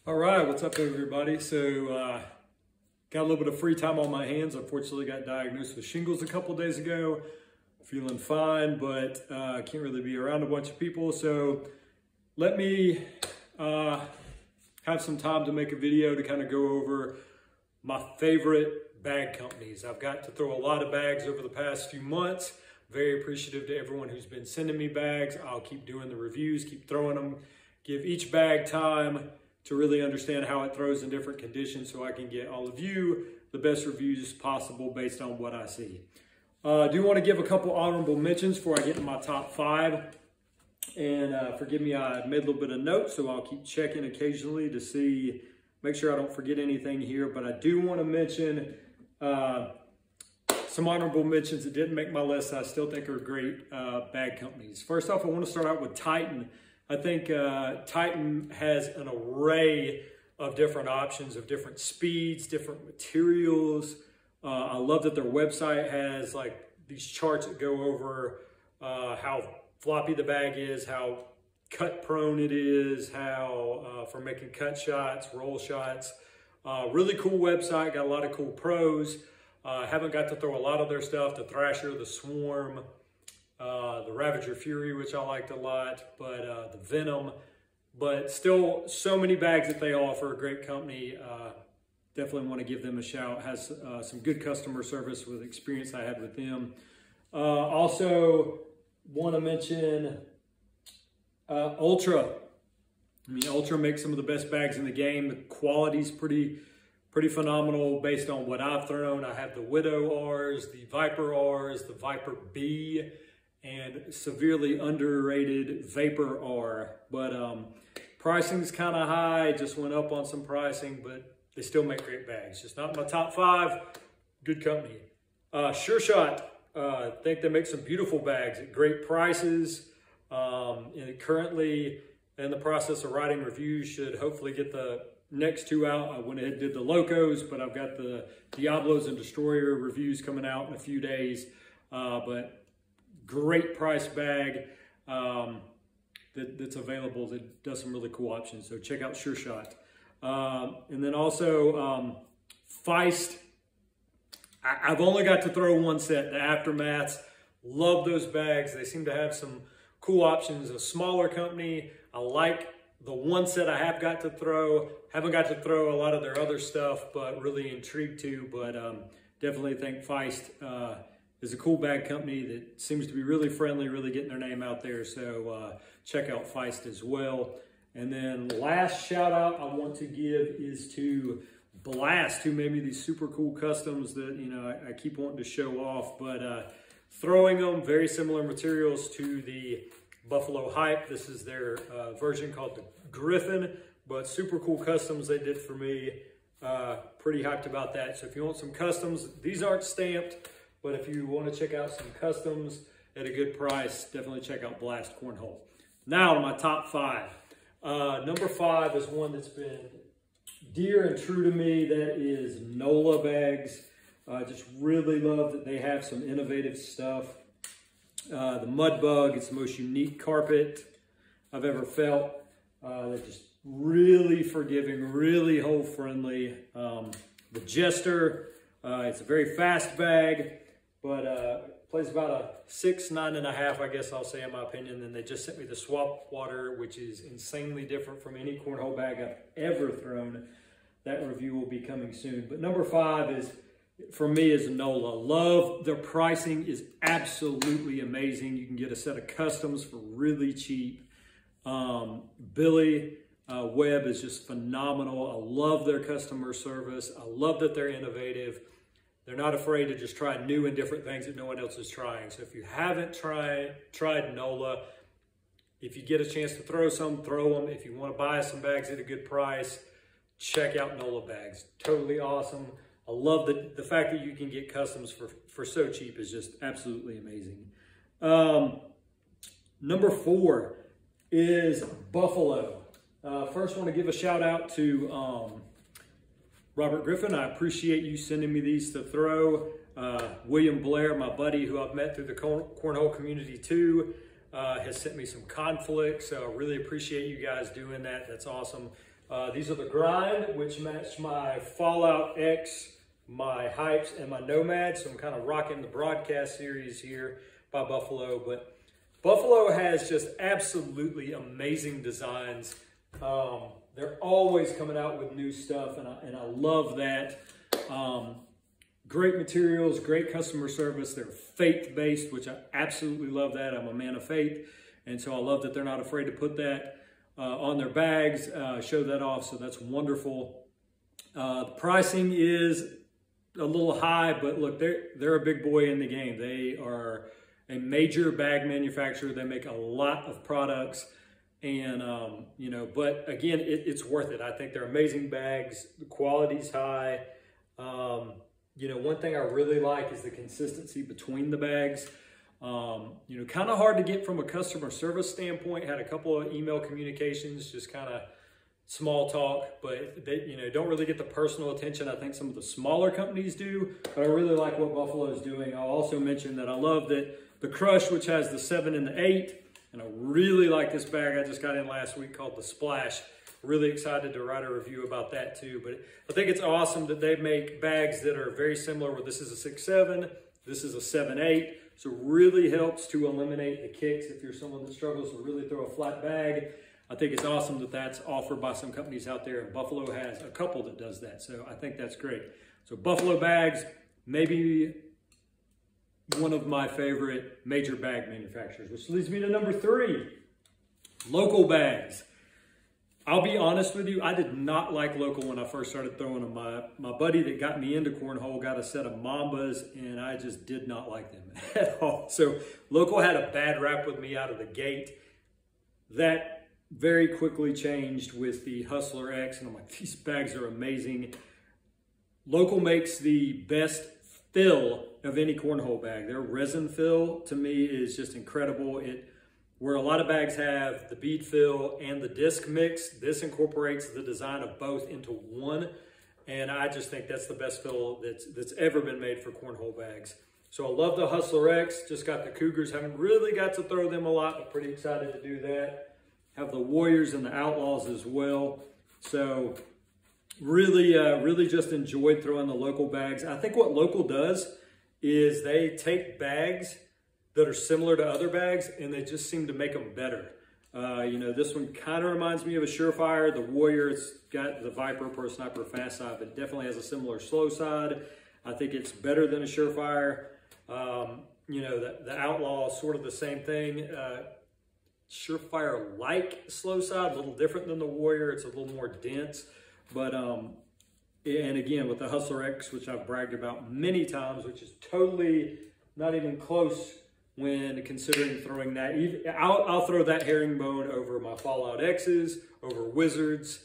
All right, what's up everybody? So got a little bit of free time on my hands. Unfortunately got diagnosed with shingles a couple days ago. Feeling fine, but can't really be around a bunch of people. So let me have some time to make a video to kind of go over my favorite bag companies. I've got to throw a lot of bags over the past few months. Very appreciative to everyone who's been sending me bags. I'll keep doing the reviews, keep throwing them, give each bag time to really understand how it throws in different conditions so I can get all of you the best reviews possible based on what I see. I do want to give a couple honorable mentions before I get in my top 5. And forgive me, I made a little bit of notes, so I'll keep checking occasionally to see, make sure I don't forget anything here. But I do want to mention some honorable mentions that didn't make my list I still think are great bag companies. First off, I want to start out with Titan. I think Titan has an array of different options, of different speeds, different materials. I love that their website has like these charts that go over how floppy the bag is, how cut prone it is, how for making cut shots, roll shots. Really cool website, got a lot of cool pros. Haven't got to throw a lot of their stuff, the Thrasher, the Swarm, the Ravager Fury, which I liked a lot, but the Venom, but still so many bags that they offer. Great company. Definitely want to give them a shout. Has some good customer service with experience I had with them. Also want to mention Ultra. I mean, Ultra makes some of the best bags in the game. The quality's pretty phenomenal based on what I've thrown. I have the Widow R's, the Viper R's, the Viper B, and severely underrated Vapor R. But pricing's kind of high. Just went up on some pricing, but they still make great bags. Just not in my top 5. Good company. Sure Shot. I think they make some beautiful bags at great prices. And currently in the process of writing reviews, should hopefully get the next 2 out. I went ahead and did the Locos, but I've got the Diablos and Destroyer reviews coming out in a few days. But great price bag that's available that does some really cool options. So check out Sure Shot. And then also Feist. I've only got to throw one set, the Aftermaths. Love those bags. They seem to have some cool options. A smaller company. I like the one set I have got to throw. Haven't got to throw a lot of their other stuff, but really intrigued to. But definitely think Feist is a cool bag company that seems to be really friendly, really getting their name out there. So check out Feist as well. And then last shout out I want to give is to Blast, who made me these super cool customs that, you know, I keep wanting to show off, but throwing them, very similar materials to the Buffalo Hype. This is their version called the Griffin, but super cool customs they did for me. Pretty hyped about that. So if you want some customs, these aren't stamped, but if you want to check out some customs at a good price, definitely check out Blast Cornhole. Now to my top 5. Number 5 is one that's been dear and true to me. That is NOLA bags. Just really love that they have some innovative stuff. The Mud Bug, it's the most unique carpet I've ever felt. They're just really forgiving, really hole friendly. The Jester, it's a very fast bag, but plays about a 6, 9.5, I guess I'll say in my opinion. And they just sent me the Swap Water, which is insanely different from any cornhole bag I've ever thrown. That review will be coming soon. But number 5 is, for me, is NOLA. Love their pricing is absolutely amazing. You can get a set of customs for really cheap. Billy Webb is just phenomenal. I love their customer service. I love that they're innovative. They're not afraid to just try new and different things that no one else is trying. So if you haven't tried NOLA, if you get a chance to throw some, throw them. If you want to buy some bags at a good price, check out NOLA bags. Totally awesome. I love the fact that you can get customs for so cheap is just absolutely amazing. Number 4 is Buffalo. First, I want to give a shout out to Robert Griffin. I appreciate you sending me these to throw. William Blair, my buddy who I've met through the cornhole community too, has sent me some conflicts. So I really appreciate you guys doing that. That's awesome. These are the Grind, which match my Fallout X, my Hypes, and my Nomad. So I'm kind of rocking the broadcast series here by Buffalo. But Buffalo has just absolutely amazing designs. They're always coming out with new stuff, and I love that. Great materials, great customer service. They're faith-based, which I absolutely love that. I'm a man of faith, and so I love that they're not afraid to put that on their bags, show that off, so that's wonderful. The pricing is a little high, but look, they're a big boy in the game. They are a major bag manufacturer. They make a lot of products, and you know, but again, it's worth it. I think they're amazing bags. The quality's high. You know, one thing I really like is the consistency between the bags. You know, kind of hard to get from a customer service standpoint. Had a couple of email communications, just kind of small talk, but they, you know, don't really get the personal attention I think some of the smaller companies do. But I really like what Buffalo is doing. I'll also mention that I love that the Crush, which has the 7 and the 8, and I really like this bag I just got in last week called the Splash. Really excited to write a review about that too. But I think it's awesome that they make bags that are very similar, where this is a 6-7, this is a 7-8. So really helps to eliminate the kicks if you're someone that struggles to really throw a flat bag. I think it's awesome that that's offered by some companies out there, and Buffalo has a couple that does that. So I think that's great. So Buffalo bags, maybe one of my favorite major bag manufacturers, which leads me to number 3, local bags. I'll be honest with you, I did not like local when I first started throwing them. My buddy that got me into cornhole got a set of Mambas, and I just did not like them at all. So local had a bad rap with me out of the gate. That very quickly changed with the Hustler X, and I'm like, these bags are amazing. Local makes the best fill of any cornhole bag. Their resin fill, to me, is just incredible. Where a lot of bags have the bead fill and the disc mix, this incorporates the design of both into one. And I just think that's the best fill that's ever been made for cornhole bags. So I love the Hustler X, just got the Cougars. Haven't really got to throw them a lot, but pretty excited to do that. Have the Warriors and the Outlaws as well. So really just enjoyed throwing the local bags. I think what local does is they take bags that are similar to other bags, and they just seem to make them better. You know, this one kind of reminds me of a Surefire. The Warrior, it's got the Viper per sniper fast side, but it definitely has a similar slow side. I think it's better than a Surefire. You know, the Outlaw is sort of the same thing. Surefire-like slow side, a little different than the Warrior. It's a little more dense. But, and again, with the Hustler X, which I've bragged about many times, which is totally not even close when considering throwing that. I'll throw that herringbone over my Fallout X's, over Wizards.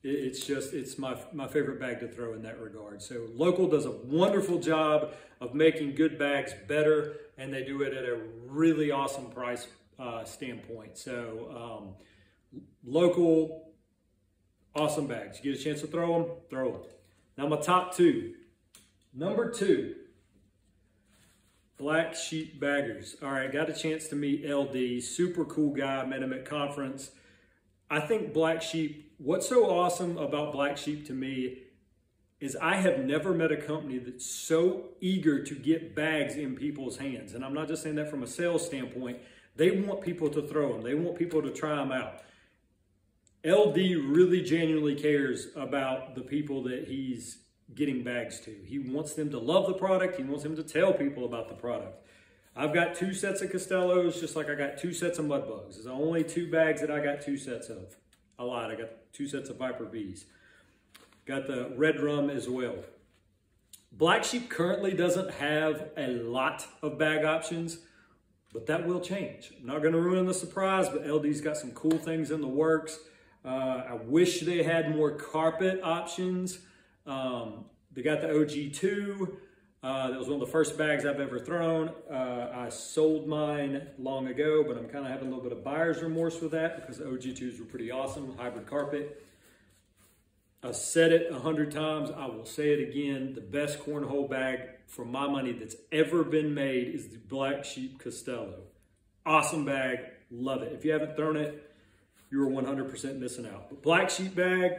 It's my favorite bag to throw in that regard. So local does a wonderful job of making good bags better, and they do it at a really awesome price standpoint. So local, awesome bags. You get a chance to throw them, throw them. Now my top 2. Number 2. Black Sheep Baggers. All right, got a chance to meet LD. Super cool guy. Met him at conference. I think Black Sheep, what's so awesome about Black Sheep to me is I have never met a company that's so eager to get bags in people's hands. And I'm not just saying that from a sales standpoint. They want people to throw them. They want people to try them out. LD really genuinely cares about the people that he's getting bags to. He wants them to love the product. He wants them to tell people about the product. I've got 2 sets of Costellos, just like I got 2 sets of Mud Bugs. There's only 2 bags that I got 2 sets of. I lied, I got 2 sets of Viper Bs. Got the Red Rum as well. Black Sheep currently doesn't have a lot of bag options, but that will change. I'm not gonna ruin the surprise, but LD's got some cool things in the works. I wish they had more carpet options. They got the OG2. That was one of the first bags I've ever thrown. I sold mine long ago, but I'm kind of having a little bit of buyer's remorse with that because the OG2s were pretty awesome, hybrid carpet. I've said it 100 times. I will say it again. The best cornhole bag for my money that's ever been made is the Black Sheep Costello. Awesome bag. Love it. If you haven't thrown it, you're 100% missing out. But Black Sheep bag,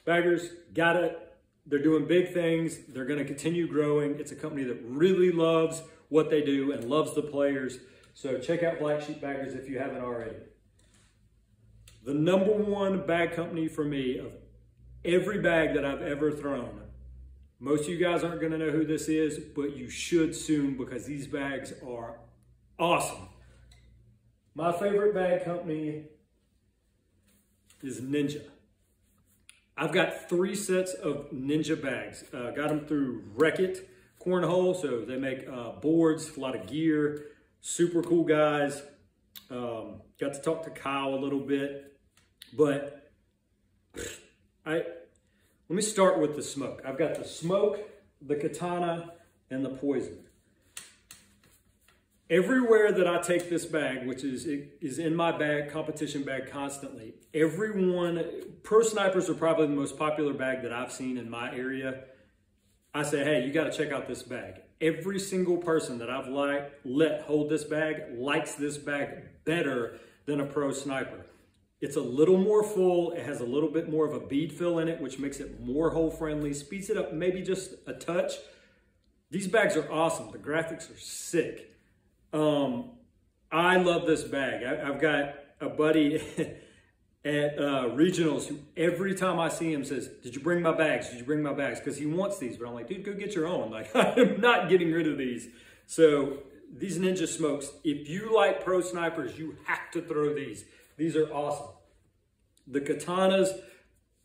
Baggers, got it. They're doing big things. They're going to continue growing. It's a company that really loves what they do and loves the players. So check out Black Sheep Baggers if you haven't already. The #1 bag company for me of every bag that I've ever thrown. Most of you guys aren't going to know who this is, but you should soon because these bags are awesome. My favorite bag company is Ninja. I've got 3 sets of Ninja bags. Got them through Wreck-It Cornhole, so they make boards, a lot of gear, super cool guys. Got to talk to Kyle a little bit, but let me start with the smoke. I've got the smoke, the katana, and the poison. Everywhere that I take this bag, which is in my bag, competition bag constantly, pro snipers are probably the most popular bag that I've seen in my area. I say, hey, you got to check out this bag. Every single person that I've let hold this bag likes this bag better than a pro sniper. It's a little more full. It has a little bit more of a bead fill in it, which makes it more hole friendly, speeds it up maybe just a touch. These bags are awesome. The graphics are sick. I love this bag. I've got a buddy at regionals who every time I see him says, did you bring my bags? Did you bring my bags? Because he wants these, but I'm like, dude, go get your own. Like, I'm not getting rid of these. So these Ninja smokes, if you like pro snipers, you have to throw these. These are awesome. The katanas,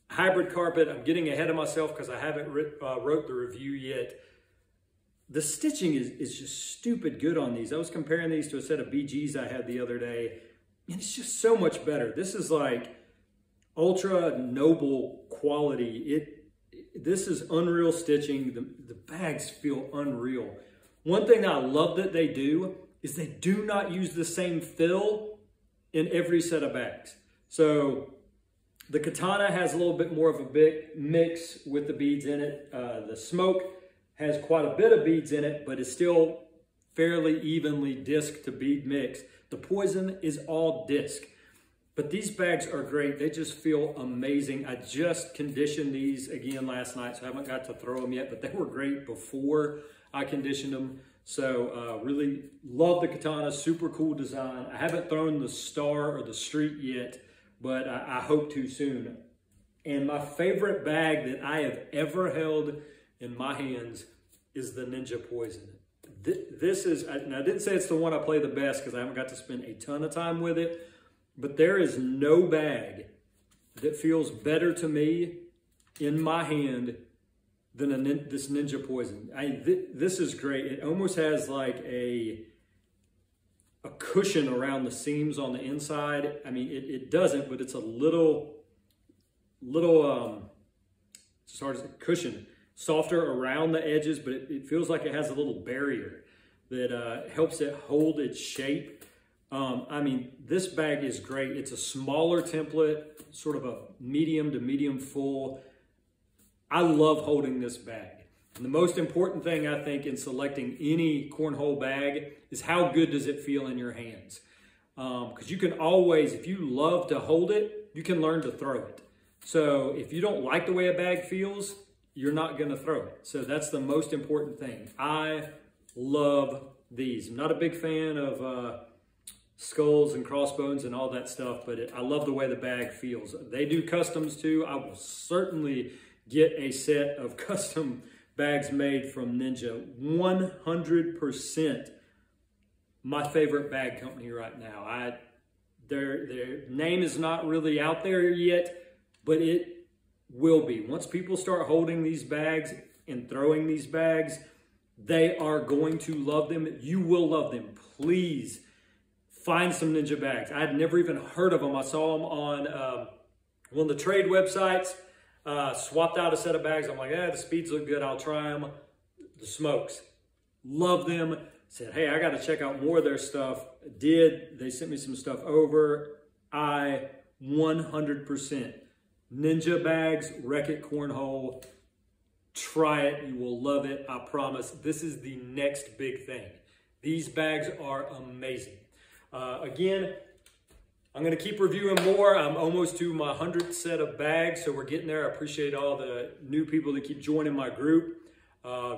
hybrid carpet, I'm getting ahead of myself because I haven't wrote the review yet. The stitching is just stupid good on these. I was comparing these to a set of BGs I had the other day, and it's just so much better. This is like ultra noble quality. This is unreal stitching. The bags feel unreal. One thing I love that they do is they do not use the same fill in every set of bags. So the katana has a little bit more of a big mix with the beads in it. The smoke has quite a bit of beads in it, but it's still fairly evenly disc to bead mix. The poison is all disc. But these bags are great. They just feel amazing. I just conditioned these again last night, so I haven't got to throw them yet, but they were great before I conditioned them. So really love the katana, super cool design. I haven't thrown the Star or the Street yet, but I hope to soon. And my favorite bag that I have ever held in my hands is the Ninja Poison. This is, and I didn't say it's the one I play the best because I haven't got to spend a ton of time with it, but there is no bag that feels better to me in my hand than this Ninja Poison. This is great. It almost has like a cushion around the seams on the inside. I mean, it doesn't, but it's a little as hard as a cushion. Softer around the edges, but it feels like it has a little barrier that helps it hold its shape. I mean, this bag is great. It's a smaller template, sort of a medium to medium full. I love holding this bag. And the most important thing, I think, in selecting any cornhole bag is how good does it feel in your hands. Because you can always, if you love to hold it, you can learn to throw it. So if you don't like the way a bag feels, you're not going to throw it. So that's the most important thing. I love these. I'm not a big fan of skulls and crossbones and all that stuff, but I love the way the bag feels. They do customs too. I will certainly get a set of custom bags made from Ninja. 100% my favorite bag company right now. Their name is not really out there yet, but it will be. Once people start holding these bags and throwing these bags, they are going to love them. You will love them. Please find some Ninja bags. I had never even heard of them. I saw them on one of the trade websites. Swapped out a set of bags. I'm like, the speeds look good. I'll try them. The smokes. Love them. Said, hey, I got to check out more of their stuff. Did. They sent me some stuff over. 100%. Ninja bags, Wreck-It Cornhole. Try it. You will love it. I promise. This is the next big thing. These bags are amazing. Again, I'm going to keep reviewing more. I'm almost to my 100th set of bags, so we're getting there. I appreciate all the new people that keep joining my group.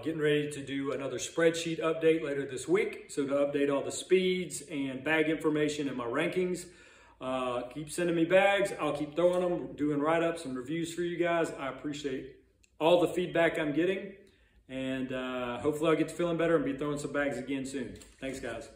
Getting ready to do another spreadsheet update later this week. So to update all the speeds and bag information and my rankings. Keep sending me bags. I'll keep throwing them, doing write-ups and reviews for you guys. I appreciate all the feedback I'm getting. And hopefully I'll get to feeling better and be throwing some bags again soon. Thanks, guys.